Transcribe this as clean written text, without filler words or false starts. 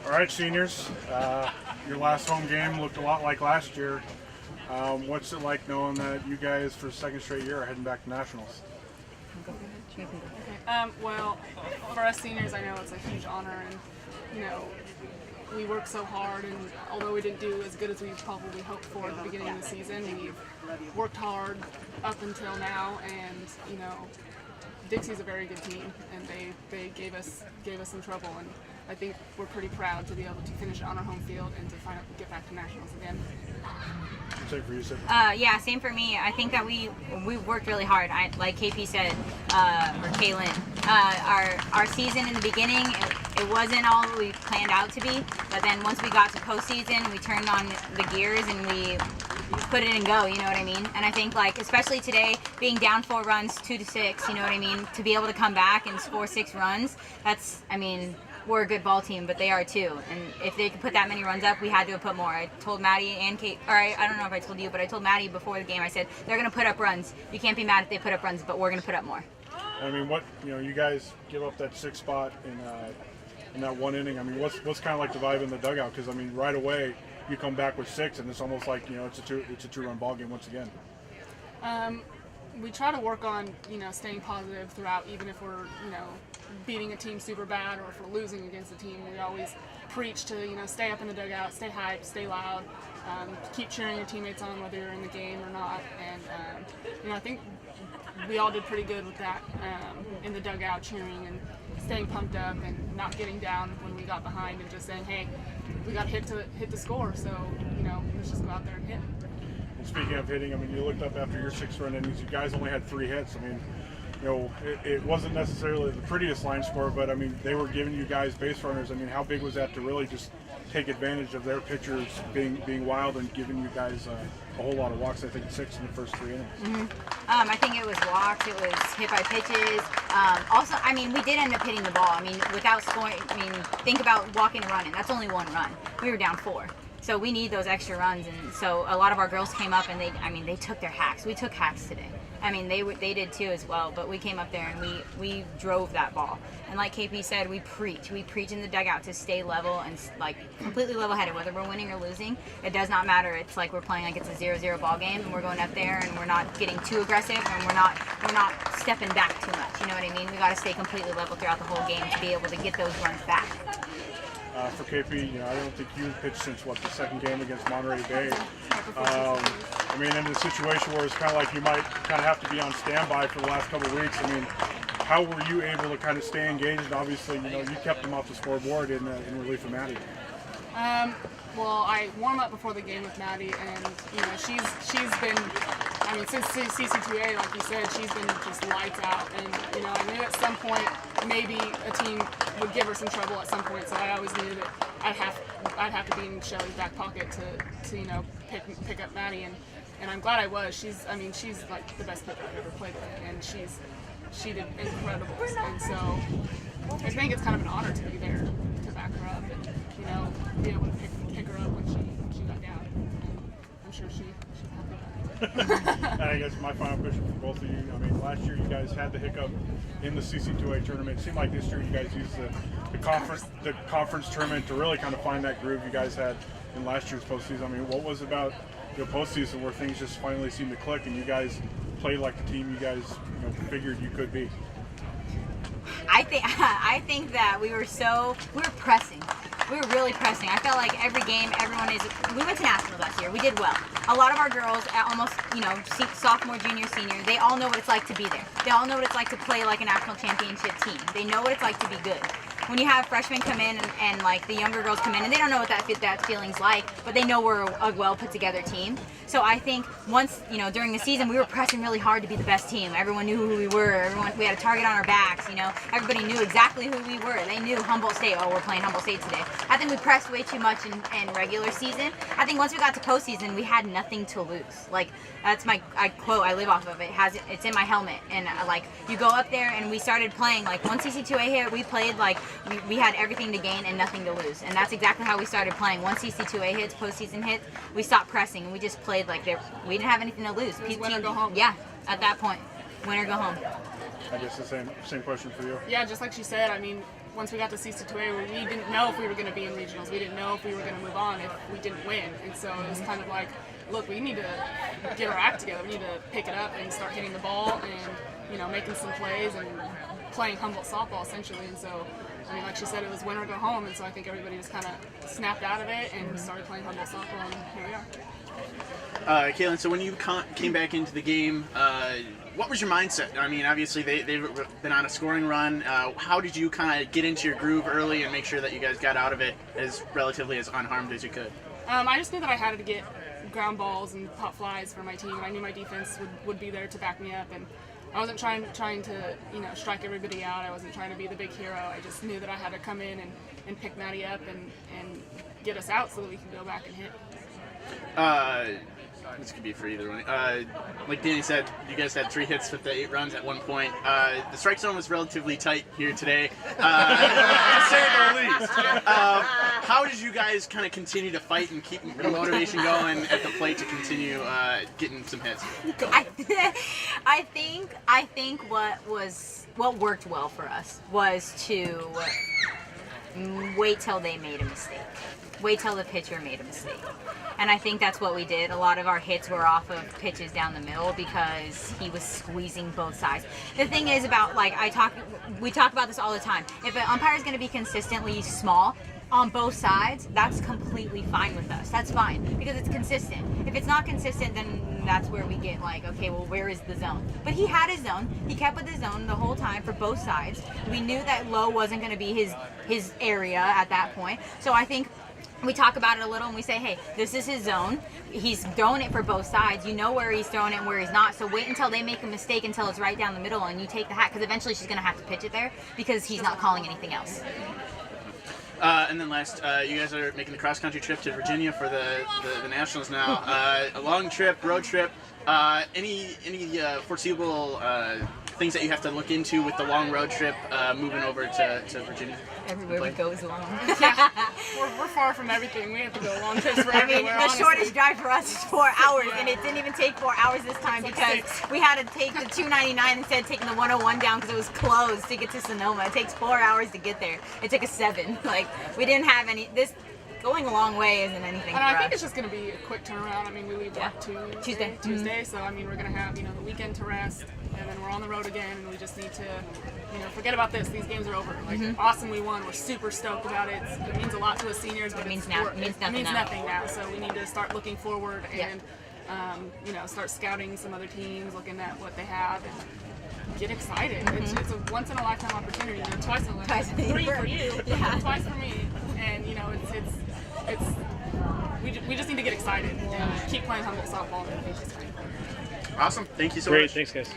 All right, seniors, your last home game looked a lot like last year. What's it like knowing that you guys, for the second straight year, are heading back to nationals? Well, for us seniors, I know it's a huge honor, and we work so hard, and although we didn't do as good as we probably hoped for at the beginning of the season, we've worked hard up until now, and Dixie's a very good team, and they gave us some trouble, and I think we're pretty proud to be able to finish on our home field and to get back to nationals again. Same for you, Sid. Yeah, same for me. I think that we worked really hard. Like KP said, or Kaylin, our season in the beginning, it wasn't all that we planned out to be. But then once we got to postseason, we turned on the gears and we put it in go. You know what I mean? And I think especially today, being down 4 runs, 2-6. You know what I mean? To be able to come back and score 6 runs, we're a good ball team, but they are too. And if they could put that many runs up, we had to have put more. I told Maddie and Kate, or I don't know if I told you, but I told Maddie before the game, I said, they're going to put up runs. You can't be mad if they put up runs, but we're going to put up more. I mean, you guys give up that 6th spot in that 1 inning. I mean, what's kind of like the vibe in the dugout? Because, I mean, right away, you come back with 6, and it's almost like, it's a 2-run ball game once again. We try to work on, staying positive throughout, even if we're, beating a team super bad or if we're losing against a team. We always preach to, stay up in the dugout, stay hyped, stay loud, keep cheering your teammates on whether you're in the game or not. And, I think we all did pretty good with that in the dugout, cheering and staying pumped up and not getting down when we got behind and just saying, hey, we got to hit the score, so, let's just go out there and hit. And speaking of hitting, I mean, you looked up after your 6-run innings, you guys only had 3 hits. I mean, it wasn't necessarily the prettiest line score, but I mean, they were giving you guys base runners. I mean, how big was that to really just take advantage of their pitchers being wild and giving you guys a whole lot of walks? I think 6 in the first 3 innings. Mm-hmm. I think it was walks, it was hit by pitches. Also, I mean, we did end up hitting the ball. I mean, without scoring, think about walking and running. That's only 1 run. We were down 4. So we need those extra runs, and so a lot of our girls came up and they took their hacks. We took hacks today. I mean, they did too as well, but we came up there and we drove that ball. And like KP said, we preach in the dugout to stay level and completely level-headed, whether we're winning or losing. It does not matter. It's like we're playing like it's a 0-0 ball game, and we're going up there and we're not getting too aggressive, and we're not stepping back too much. You know what I mean? We got to stay completely level throughout the whole game to be able to get those runs back. For KP, I don't think you pitched since the 2nd game against Monterey Bay. I mean, in a situation where it's kind of like you might kind of have to be on standby for the last couple of weeks. I mean, how were you able to kind of stay engaged? And obviously, you kept them off the scoreboard in relief of Maddie. Well, I warm up before the game with Maddie, and she's been, since CC2A, like you said, she's been just lights out, and I knew at some point maybe a team would give her some trouble at some point, so I always knew that I'd have to be in Shelly's back pocket to pick up Maddie, and I'm glad I was. She's like the best pitcher I've ever played with, and she did incredible, and so I think it's kind of an honor to be there to back her up and be able to pick her up when she got down. And I'm sure she's happy about it. And I guess my final question for both of you. I mean, last year you guys had the hiccup in the CC2A tournament. It seemed like this year you guys used the conference tournament to really kind of find that groove you guys had in last year's postseason. I mean, what was about your postseason where things just finally seemed to click and you guys played like the team you guys figured you could be? I think that we were pressing. We were really pressing. I felt like every game, we went to nationals last year. We did well. A lot of our girls, almost, sophomore, junior, senior, they all know what it's like to be there. They all know what it's like to play like a national championship team. They know what it's like to be good. When you have freshmen come in and the younger girls come in, and they don't know what that feeling's like, but they know we're a well put together team. So I think once, during the season, we were pressing really hard to be the best team. Everyone knew who we were. We had a target on our backs. Everybody knew exactly who we were. They knew Humboldt State. Oh, we're playing Humboldt State today. I think we pressed way too much in regular season. I think once we got to postseason, we had nothing to lose. That's my quote. I live off of it. It's in my helmet. And you go up there and we started playing. Once CC2A hit, we played we had everything to gain and nothing to lose. And that's exactly how we started playing. Once CC2A hits, postseason hits, we stopped pressing and we just played like we didn't have anything to lose. Win or go home. Yeah, at that point, win or go home. I guess the same question for you. Yeah, just like she said, once we got to CC2A, we didn't know if we were going to be in regionals. We didn't know if we were going to move on if we didn't win. And so it was kind of like, look, we need to get our act together. We need to pick it up and start hitting the ball and, making some plays and playing Humboldt softball essentially. And so, I mean, like she said, it was win or go home. And so I think everybody just kind of snapped out of it and started playing Humboldt softball, and here we are. Kaylin, so when you came back into the game, what was your mindset? I mean, obviously they've been on a scoring run. How did you kind of get into your groove early and make sure that you guys got out of it as relatively as unharmed as you could? I just knew that I had to get ground balls and pop flies for my team. I knew my defense would be there to back me up, and I wasn't trying to strike everybody out. I wasn't trying to be the big hero. I just knew that I had to come in and pick Maddie up and get us out so that we could go back and hit. This could be for either one. Like Danny said, you guys had 3 hits with the 8 runs at one point. The strike zone was relatively tight here today, to say the least. How did you guys kind of continue to fight and keep the motivation going at the plate to continue getting some hits? I think what worked well for us was to wait till they made a mistake. Wait till the pitcher made a mistake. And I think that's what we did. A lot of our hits were off of pitches down the middle because he was squeezing both sides. The thing is about, we talk about this all the time. If an umpire is going to be consistently small on both sides, that's completely fine with us. That's fine because it's consistent. If it's not consistent, then that's where we get okay, well, where is the zone? But he had his zone. He kept with his zone the whole time for both sides. We knew that low wasn't going to be his area at that point. So I think we talk about it a little and we say, hey, this is his zone. He's throwing it for both sides. You know where he's throwing it and where he's not. So wait until they make a mistake until it's right down the middle and you take the hat, because eventually she's going to have to pitch it there because he's not calling anything else. And then last, you guys are making the cross-country trip to Virginia for the Nationals now. A long trip, road trip. Any foreseeable things that you have to look into with the long road trip moving over to Virginia? Everywhere we go is long. Yeah, we're far from everything. We have to go long trips for everywhere. The shortest drive for us is 4 hours, and it didn't even take 4 hours this time because we had to take the 299 instead of taking the 101 down because it was closed to get to Sonoma. It takes 4 hours to get there. It took us 7. We didn't have any. Going a long way isn't anything for us. I think it's just going to be a quick turnaround. I mean, we leave Tuesday. Mm-hmm. So I mean, we're going to have the weekend to rest, and then we're on the road again, and we just need to forget about this. These games are over. Awesome, we won. We're super stoked about it. It means a lot to us seniors, but it means nothing now. So we need to start looking forward and start scouting some other teams, looking at what they have, and get excited. Mm-hmm. It's a once in a lifetime opportunity. Twice in a lifetime. 3 for you, twice for me, and we just need to get excited and keep playing Humboldt softball. Awesome. Thank you so much. Great. Thanks, guys.